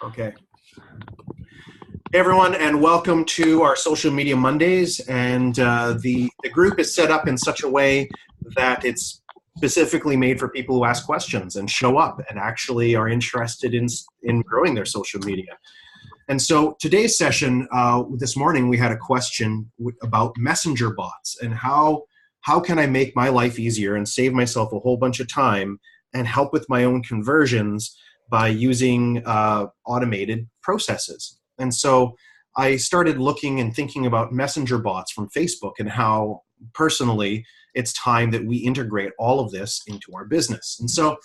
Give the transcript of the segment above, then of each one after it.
Okay. Hey everyone, and welcome to our Social Media Mondays. And the group is set up in such a way that it's specifically made for people who ask questions and show up and actually are interested in growing their social media. And so today's session, this morning, we had a question about messenger bots and how can I make my life easier and save myself a whole bunch of time and help with my own conversions by using automated processes. And so I started looking and thinking about messenger bots from Facebook and how personally it's time that we integrate all of this into our business. And so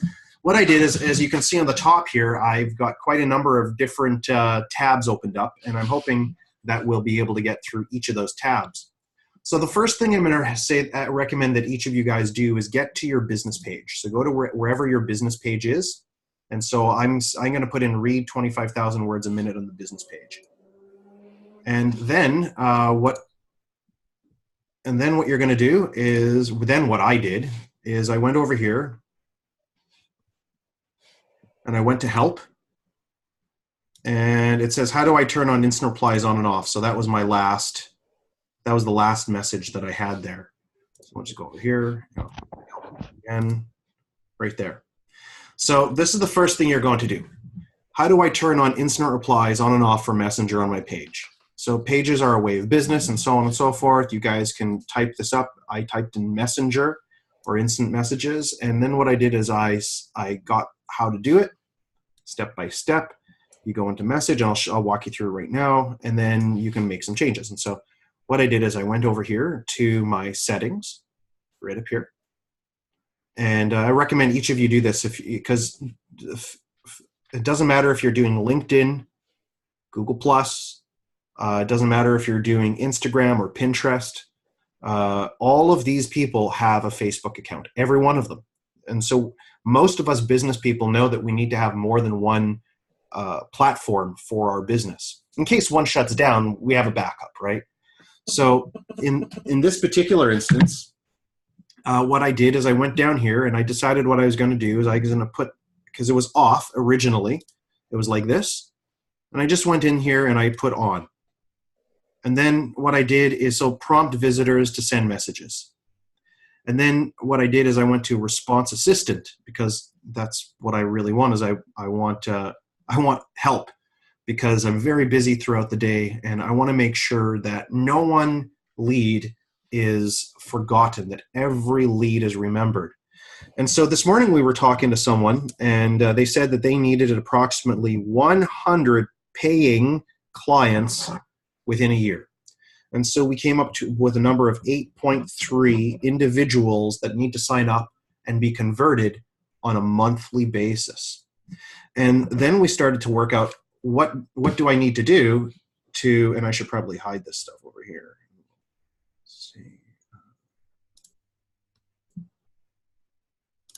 what I did is, as you can see on the top here, I've got quite a number of different tabs opened up, and I'm hoping that we'll be able to get through each of those tabs. So the first thing I'm going to recommend that each of you guys do is get to your business page. So go to wherever your business page is. And so I'm going to put in read 25,000 words a minute on the business page. And then what you're going to do is, then what I did is I went over here and I went to help. And it says, how do I turn on instant replies on and off? So that was the last message that I had there. So I'll just go over here, again, right there. So this is the first thing you're going to do. How do I turn on instant replies on and off for Messenger on my page? So pages are a way of business and so on and so forth. You guys can type this up. I typed in Messenger or instant messages. And then what I did is I got how to do it step by step. You go into message, and I'll walk you through it right now, and then you can make some changes. And so what I did is I went over here to my settings, right up here. And I recommend each of you do this because it doesn't matter if you're doing LinkedIn, Google+, it doesn't matter if you're doing Instagram or Pinterest. All of these people have a Facebook account, every one of them. And so most of us business people know that we need to have more than one platform for our business. In case one shuts down, we have a backup, right? So in this particular instance, what I did is I went down here and I decided what I was going to do is I was going to put, because it was off originally, it was like this. And I just went in here and I put on. And then what I did is prompt visitors to send messages. And then what I did is I went to response assistant, because that's what I really want is I want help, because I'm very busy throughout the day and I want to make sure that no one lead is forgotten, that every lead is remembered. And so this morning we were talking to someone and they said that they needed approximately 100 paying clients within a year. And so we came up with a number of 8.3 individuals that need to sign up and be converted on a monthly basis. And then we started to work out what do I need to do to, and I should probably hide this stuff over here. Let's see.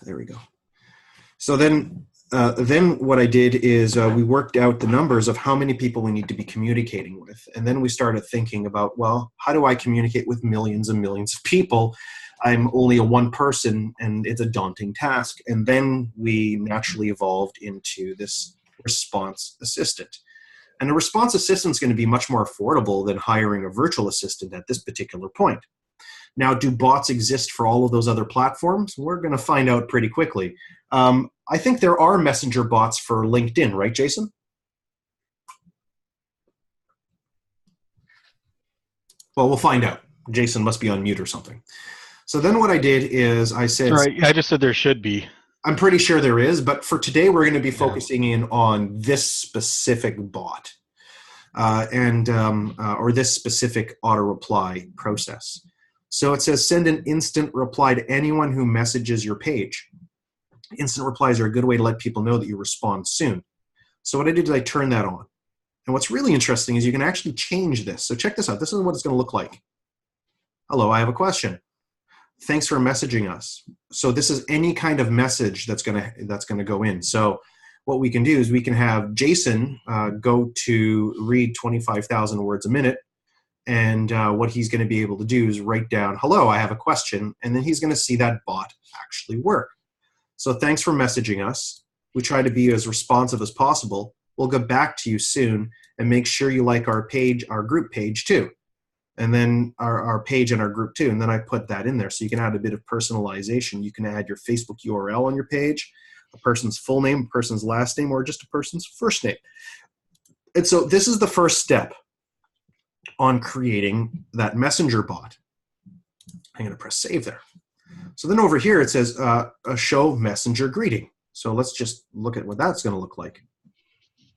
There we go. So then what I did is we worked out the numbers of how many people we need to be communicating with. And then we started thinking about, well, how do I communicate with millions and millions of people? I'm only a one person and it's a daunting task. And then we naturally evolved into this response assistant. And a response assistant is going to be much more affordable than hiring a virtual assistant at this particular point. Now, do bots exist for all of those other platforms? We're going to find out pretty quickly. I think there are messenger bots for LinkedIn, right, Jason? Well, we'll find out. Jason must be on mute or something. So then what I did is I said... Sorry, I just said there should be. I'm pretty sure there is, but for today we're going to be focusing in on this specific bot or this specific auto reply process. So it says send an instant reply to anyone who messages your page. Instant replies are a good way to let people know that you respond soon. So what I did is I turned that on. And what's really interesting is you can actually change this. So check this out. This is what it's going to look like. Hello, I have a question. Thanks for messaging us. So this is any kind of message that's going to go in. So what we can do is we can have Jason go to read 25,000 words a minute. And what he's going to be able to do is write down, hello, I have a question. And then he's going to see that bot actually work. So thanks for messaging us. We try to be as responsive as possible. We'll get back to you soon, and make sure you like our page, our group page too. And then our page and our group too. And then I put that in there so you can add a bit of personalization. You can add your Facebook URL on your page, a person's full name, a person's last name, or just a person's first name. And so this is the first step on creating that messenger bot. I'm going to press save there. So then over here it says a show messenger greeting. So let's just look at what that's going to look like.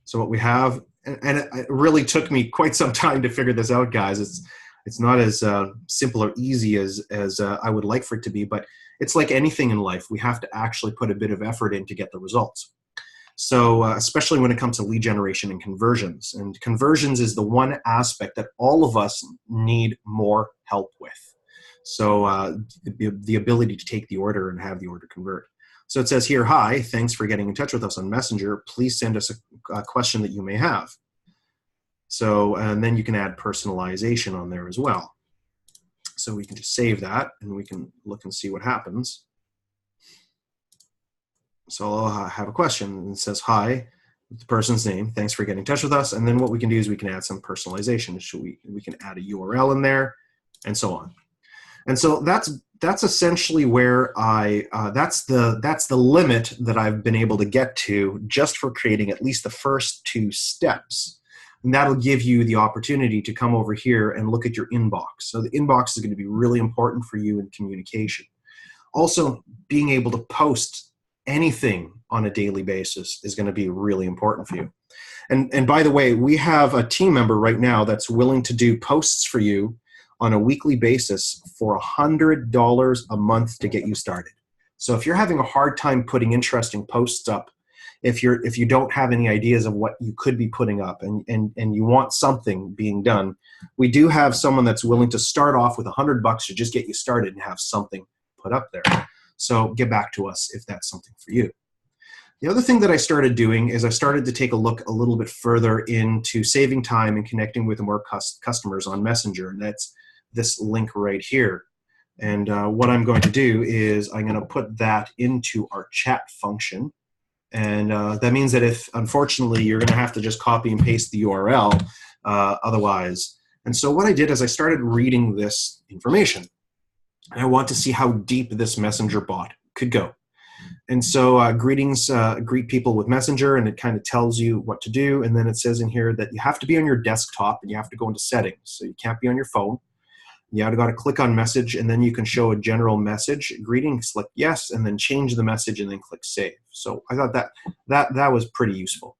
So what we have, and it really took me quite some time to figure this out, guys. It's not as simple or easy as I would like for it to be, but it's like anything in life. We have to actually put a bit of effort in to get the results. So especially when it comes to lead generation and conversions. And conversions is the one aspect that all of us need more help with. So the ability to take the order and have the order convert. So it says here, hi, thanks for getting in touch with us on Messenger. Please send us a question that you may have. So, and then you can add personalization on there as well. So we can just save that and we can look and see what happens. So I'll have a question and it says, hi, the person's name, thanks for getting in touch with us. And then what we can do is we can add some personalization. So we can add a URL in there and so on. And so that's essentially where that's the limit that I've been able to get to just for creating at least the first 2 steps. And that'll give you the opportunity to come over here and look at your inbox. So the inbox is going to be really important for you in communication. Also, being able to post anything on a daily basis is going to be really important for you. And by the way, we have a team member right now that's willing to do posts for you on a weekly basis for $100 a month to get you started. So if you're having a hard time putting interesting posts up, if you don't have any ideas of what you could be putting up and you want something being done, we do have someone that's willing to start off with $100 to just get you started and have something put up there. So get back to us if that's something for you. The other thing that I started doing is I started to take a look a little bit further into saving time and connecting with more customers on Messenger, and that's this link right here. And what I'm going to do is I'm going to put that into our chat function. And that means that if, unfortunately, you're going to have to just copy and paste the URL otherwise. And so what I did is I started reading this information. And I want to see how deep this messenger bot could go. And so greetings, greet people with Messenger, and it kind of tells you what to do. And then it says in here that you have to be on your desktop and you have to go into settings. So you can't be on your phone. You got to click on message, and then you can show a general message. Greetings, click yes, and then change the message, and then click save. So I thought that was pretty useful.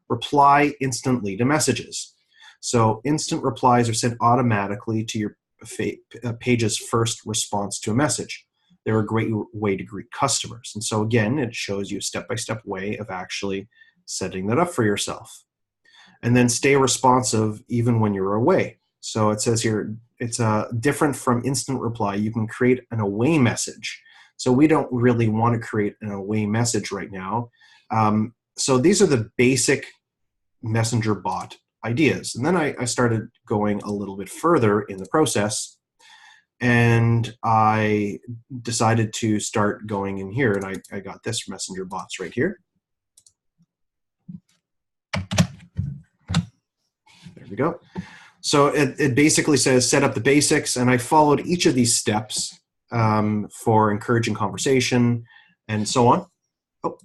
Reply instantly to messages. So instant replies are sent automatically to your page's first response to a message. They're a great way to greet customers. And so again, it shows you a step-by-step way of actually setting that up for yourself. And then stay responsive even when you're away. So it says here, it's different from instant reply. You can create an away message. So we don't really want to create an away message right now. So these are the basic messenger bot ideas. And then I started going a little bit further in the process, and I decided to start going in here, and I got this messenger bots right here. There we go. So it basically says set up the basics, and I followed each of these steps for encouraging conversation and so on. Oh,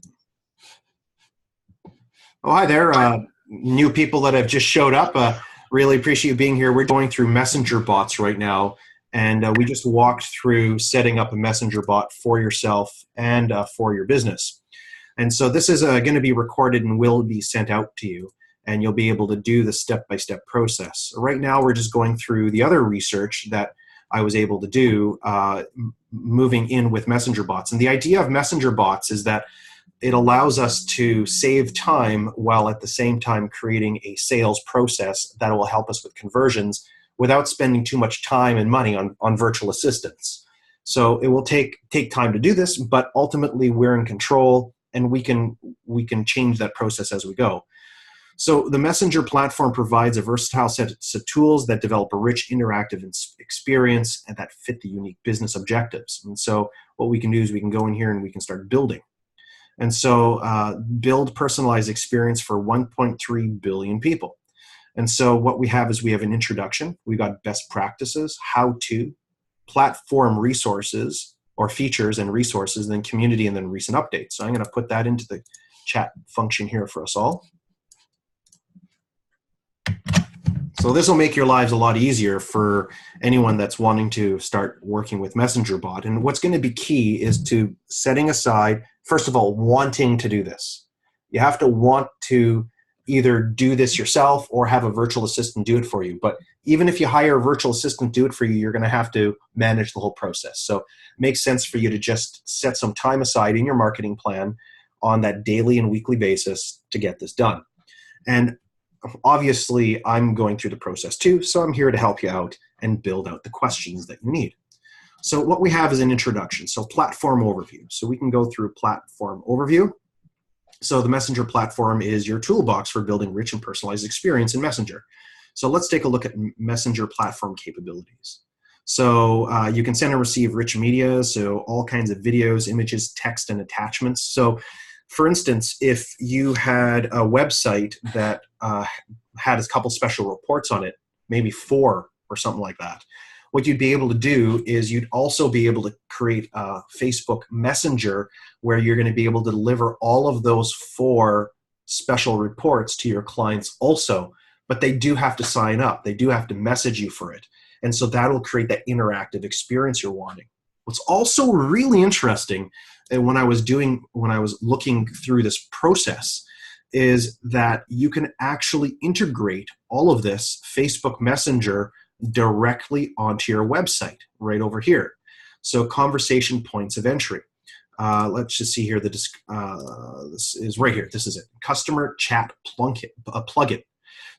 hi there. New people that have just showed up. Really appreciate you being here. We're going through messenger bots right now, and we just walked through setting up a messenger bot for yourself and for your business. And so this is going to be recorded and will be sent out to you, and you'll be able to do the step-by-step process. Right now, we're just going through the other research that I was able to do moving in with messenger bots. And the idea of messenger bots is that it allows us to save time while at the same time creating a sales process that will help us with conversions without spending too much time and money on virtual assistants. So it will take time to do this, but ultimately we're in control, and we can change that process as we go. So the Messenger platform provides a versatile set of tools that develop a rich interactive experience and that fit the unique business objectives. And so what we can do is we can go in here and we can start building. And so build personalized experience for 1.3 billion people. And so what we have is we have an introduction, we've got best practices, how to, platform resources or features and resources, then community, and then recent updates. So I'm going to put that into the chat function here for us all. So this will make your lives a lot easier for anyone that's wanting to start working with MessengerBot. And what's going to be key is to setting aside, first of all, wanting to do this. You have to want to either do this yourself or have a virtual assistant do it for you. But even if you hire a virtual assistant to do it for you, you're going to have to manage the whole process. So it makes sense for you to just set some time aside in your marketing plan on that daily and weekly basis to get this done. And obviously, I'm going through the process too, so I'm here to help you out and build out the questions that you need. So what we have is an introduction, so platform overview. So we can go through platform overview. So the Messenger platform is your toolbox for building rich and personalized experience in Messenger. So let's take a look at Messenger platform capabilities. So you can send and receive rich media, so all kinds of videos, images, text, and attachments. So for instance, if you had a website that had a couple special reports on it, maybe 4 or something like that, what you'd be able to do is you'd also be able to create a Facebook Messenger where you're going to be able to deliver all of those 4 special reports to your clients also. But they do have to sign up. They do have to message you for it. And so that'll create that interactive experience you're wanting. What's also really interesting, and when I was looking through this process, is that you can actually integrate all of this Facebook Messenger directly onto your website right over here. So conversation points of entry. Let's just see here. This is right here. This is it. Customer chat plugin.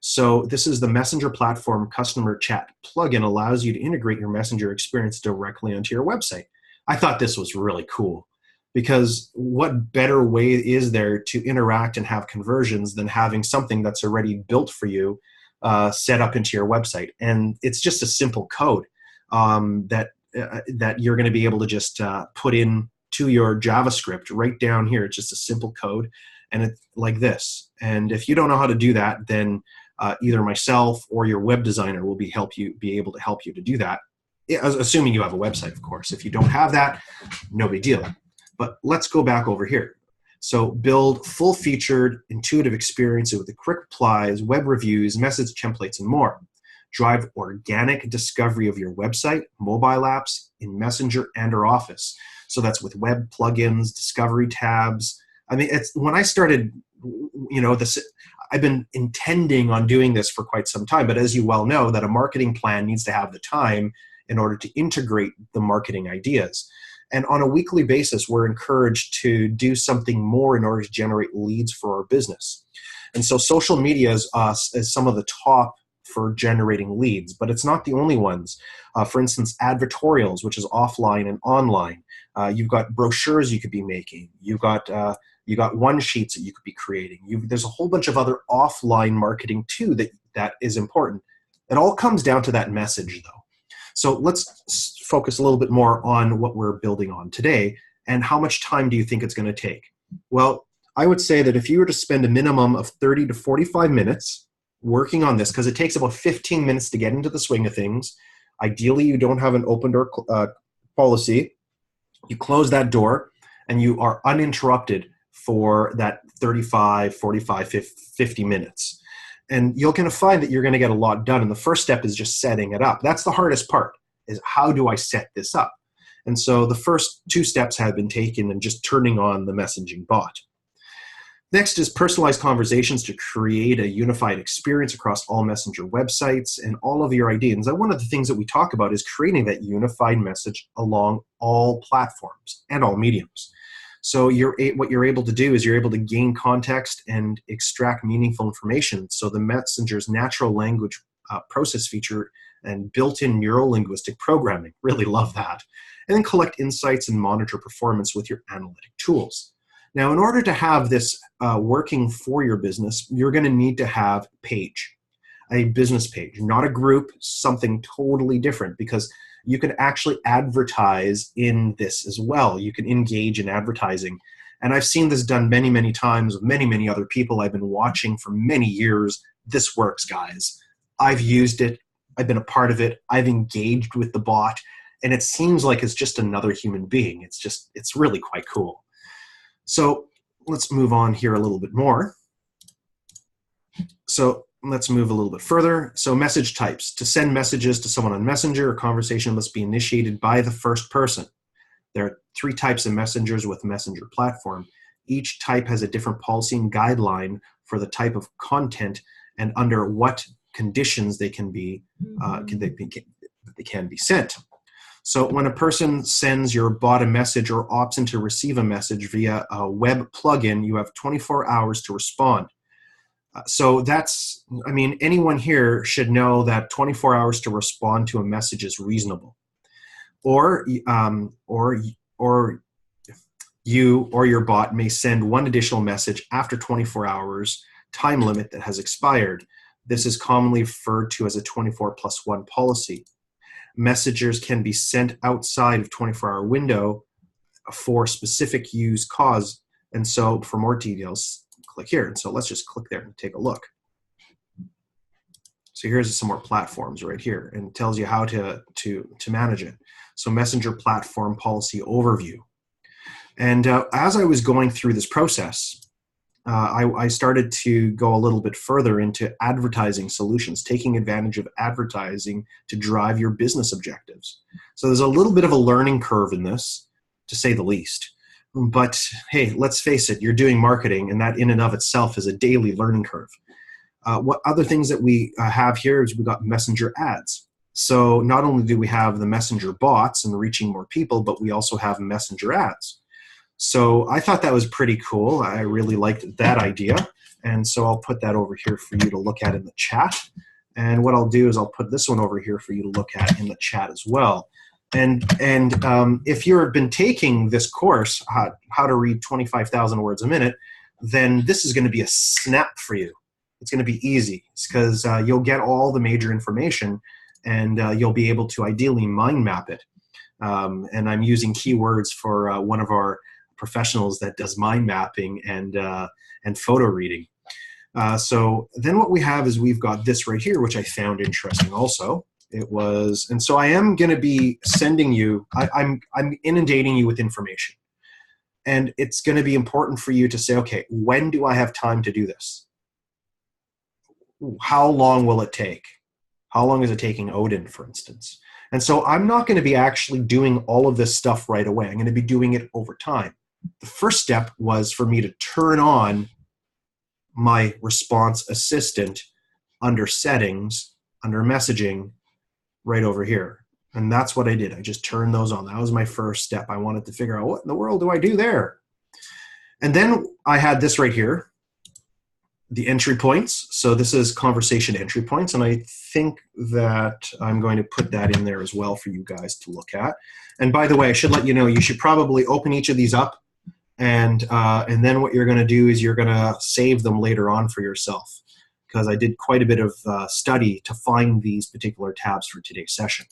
So this is the Messenger platform customer chat plugin, allows you to integrate your Messenger experience directly onto your website. I thought this was really cool, because what better way is there to interact and have conversions than having something that's already built for you set up into your website? And it's just a simple code that you're going to be able to just put in to your JavaScript right down here. It's just a simple code, and it's like this. And if you don't know how to do that, then either myself or your web designer will be able to help you to do that, assuming you have a website, of course. If you don't have that, no big deal. But let's go back over here. So build full-featured, intuitive experiences with the quick replies, web reviews, message templates, and more. Drive organic discovery of your website, mobile apps, in Messenger and or Office. So that's with web plugins, discovery tabs. I mean, when I started, I've been intending on doing this for quite some time, but as you well know, that a marketing plan needs to have the time in order to integrate the marketing ideas. And on a weekly basis, we're encouraged to do something more in order to generate leads for our business. And so social media is some of the top for generating leads, but it's not the only ones. For instance, advertorials, which is offline and online. You've got brochures you could be making. You got one sheets that you could be creating. There's a whole bunch of other offline marketing too that is important. It all comes down to that message, though. So let's focus a little bit more on what we're building on today, and how much time do you think it's going to take? Well, I would say that if you were to spend a minimum of 30 to 45 minutes working on this, because it takes about 15 minutes to get into the swing of things. Ideally, you don't have an open door policy. You close that door and you are uninterrupted for that 35, 45, 50 minutes. And you're going to find that you're going to get a lot done. And the first step is just setting it up. That's the hardest part, is how do I set this up? And so the first 2 steps have been taken in just turning on the messaging bot. Next is personalized conversations to create a unified experience across all Messenger websites and all of your ideas. And one of the things that we talk about is creating that unified message along all platforms and all mediums. So what you're able to do is you're able to gain context and extract meaningful information. So the Messenger's natural language process feature and built-in neuro-linguistic programming, really love that. And then collect insights and monitor performance with your analytic tools. Now, in order to have this working for your business, you're going to need to have a business page, not a group, something totally different, because you can actually advertise in this as well. You can engage in advertising. And I've seen this done many, many times with many, many other people I've been watching for many years. This works, guys. I've used it. I've been a part of it. I've engaged with the bot. And it seems like it's just another human being. It's really quite cool. So let's move on here a little bit more. So let's move a little bit further. So message types. To send messages to someone on Messenger, a conversation must be initiated by the first person. There are 3 types of messengers with Messenger platform. Each type has a different policy and guideline for the type of content and under what conditions they can be sent. So when a person sends your bot a message or opts in to receive a message via a web plugin, you have 24 hours to respond. So that's, I mean, anyone here should know that 24 hours to respond to a message is reasonable. Or you or your bot may send one additional message after 24 hours time limit that has expired. This is commonly referred to as a 24+1 policy. Messages can be sent outside of 24-hour window for specific use cause. And so for more details, click here. And so let's just click there and take a look. So here's some more platforms right here, and it tells you how to manage it. So Messenger Platform Policy Overview. And as I was going through this process, I started to go a little bit further into advertising solutions, taking advantage of advertising to drive your business objectives. So there's a little bit of a learning curve in this, to say the least. But hey, let's face it, you're doing marketing, and that in and of itself is a daily learning curve. What other things that we have here is we've got Messenger ads. So not only do we have the Messenger bots and reaching more people, but we also have Messenger ads. So I thought that was pretty cool. I really liked that idea. And so I'll put that over here for you to look at in the chat. And what I'll do is I'll put this one over here for you to look at in the chat as well. And if you've been taking this course, how to read 25,000 words a minute, then this is going to be a snap for you. It's going to be easy because you'll get all the major information, and you'll be able to ideally mind map it. And I'm using keywords for one of our professionals that does mind mapping and photo reading. So then what we have is we've got this right here, which I found interesting also. And so I am going to be sending you, I'm inundating you with information. And it's going to be important for you to say, okay, when do I have time to do this? How long will it take? How long is it taking Odin, for instance? And so I'm not going to be actually doing all of this stuff right away. I'm going to be doing it over time. The first step was for me to turn on my response assistant under settings, under messaging, right over here. And that's what I did. I just turned those on. That was my first step. I wanted to figure out what in the world do I do there? And then I had this right here, the entry points. So this is conversation entry points. And I think that I'm going to put that in there as well for you guys to look at. And by the way, I should let you know, you should probably open each of these up. And then what you're going to do is you're going to save them later on for yourself, because I did quite a bit of study to find these particular tabs for today's session.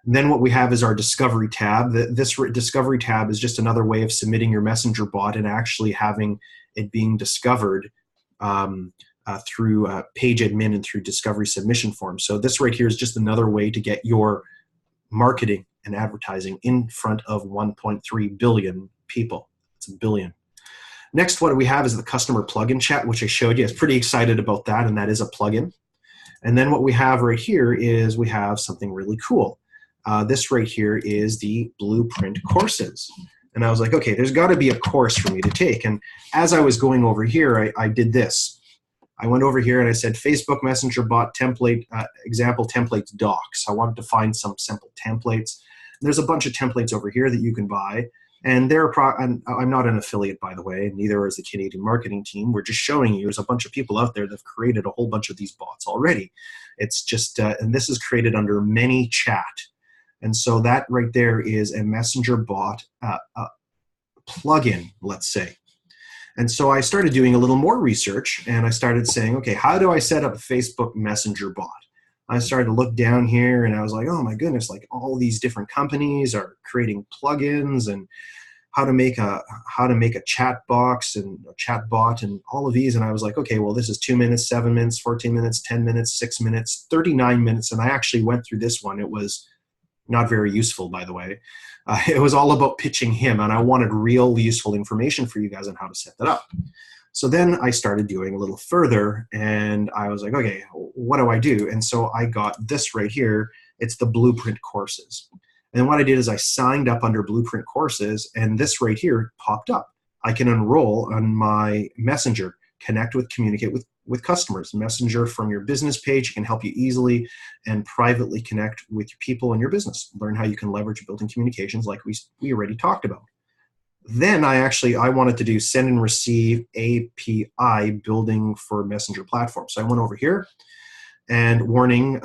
And then what we have is our Discovery tab. This Discovery tab is just another way of submitting your Messenger bot and actually having it being discovered through page admin and through discovery submission forms. So this right here is just another way to get your marketing and advertising in front of 1.3 billion people. It's a billion. Next, what we have is the customer plugin chat, which I showed you. I was pretty excited about that, and that is a plugin. And then what we have right here is we have something really cool. This right here is the Blueprint courses. And I was like, okay, there's got to be a course for me to take. And as I was going over here, I did this. I went over here and I said, Facebook Messenger bot template, example templates docs. I wanted to find some simple templates. And there's a bunch of templates over here that you can buy. And I'm not an affiliate, by the way, neither is the Canadian marketing team. We're just showing you there's a bunch of people out there that have created a whole bunch of these bots already. It's just, and this is created under ManyChat. And so that right there is a Messenger bot plugin, let's say. And so I started doing a little more research, and I started saying, okay, how do I set up a Facebook Messenger bot? I started to look down here, and I was like, oh my goodness, like all these different companies are creating plugins, and how to make a chat box and a chat bot and all of these. And I was like, okay, well, this is 2 minutes, 7 minutes, 14 minutes, 10 minutes, 6 minutes, 39 minutes. And I actually went through this one. It was not very useful, by the way. It was all about pitching him, and I wanted real useful information for you guys on how to set that up. So then I started doing a little further, and I was like, okay, what do I do? And so I got this right here. It's the Blueprint courses. And what I did is I signed up under Blueprint courses, and this right here popped up. I can enroll on my Messenger, connect with, communicate with customers. Messenger from your business page can help you easily and privately connect with your people in your business. Learn how you can leverage building communications like we already talked about. Then I wanted to do send and receive API building for Messenger platform. So I went over here, and warning,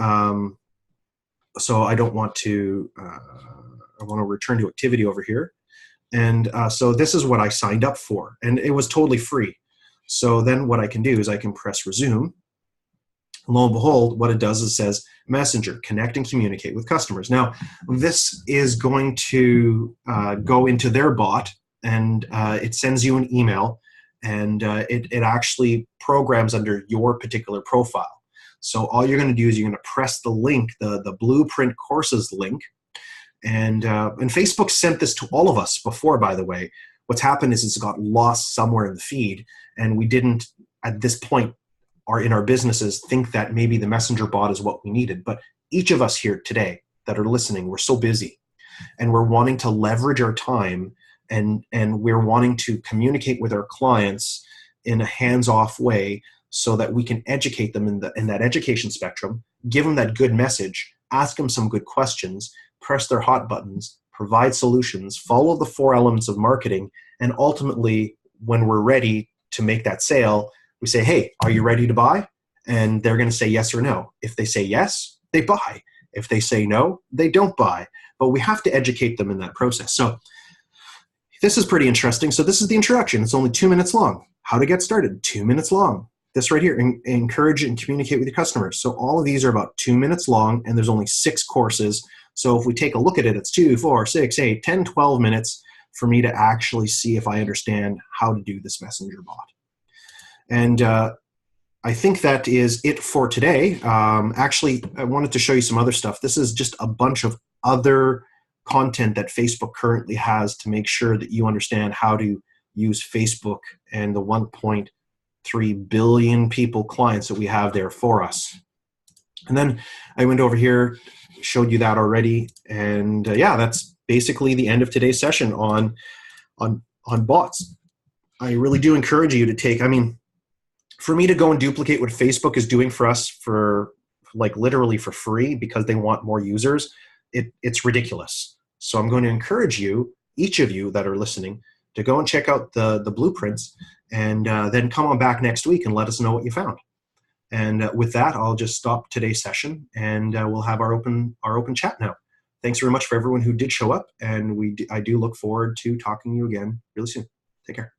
so I don't want to, I want to return to activity over here. And so this is what I signed up for, and it was totally free. So then what I can do is I can press resume. Lo and behold, what it does is it says Messenger, connect and communicate with customers. Now, this is going to go into their bot, and it sends you an email, and it actually programs under your particular profile. So all you're going to do is you're going to press the link, the Blueprint courses link, and Facebook sent this to all of us before, by the way. What's happened is it's got lost somewhere in the feed, and we didn't, at this point, in our businesses, think that maybe the Messenger bot is what we needed. But each of us here today that are listening, we're so busy, and we're wanting to leverage our time, and we're wanting to communicate with our clients in a hands-off way so that we can educate them in that education spectrum, give them that good message, ask them some good questions, press their hot buttons, provide solutions, follow the 4 elements of marketing, and ultimately, when we're ready to make that sale, we say, hey, are you ready to buy? And they're going to say yes or no. If they say yes, they buy. If they say no, they don't buy. But we have to educate them in that process. So this is pretty interesting. So this is the introduction. It's only 2 minutes long. How to get started, 2 minutes long. This right here, encourage and communicate with your customers. So all of these are about 2 minutes long, and there's only 6 courses. So if we take a look at it, it's 2, 4, 6, 8, 10, 12 minutes for me to actually see if I understand how to do this Messenger bot. And I think that is it for today. Actually, I wanted to show you some other stuff. This is just a bunch of other content that Facebook currently has to make sure that you understand how to use Facebook and the 1.3 billion people clients that we have there for us. And then I went over here, showed you that already. And yeah, that's basically the end of today's session on bots. I really do encourage you to take, for me to go and duplicate what Facebook is doing for us for like literally for free because they want more users, it's ridiculous. So I'm going to encourage you, each of you that are listening, to go and check out the blueprints, and then come on back next week and let us know what you found. And with that, I'll just stop today's session, and we'll have our open chat now. Thanks very much for everyone who did show up, and I do look forward to talking to you again really soon. Take care.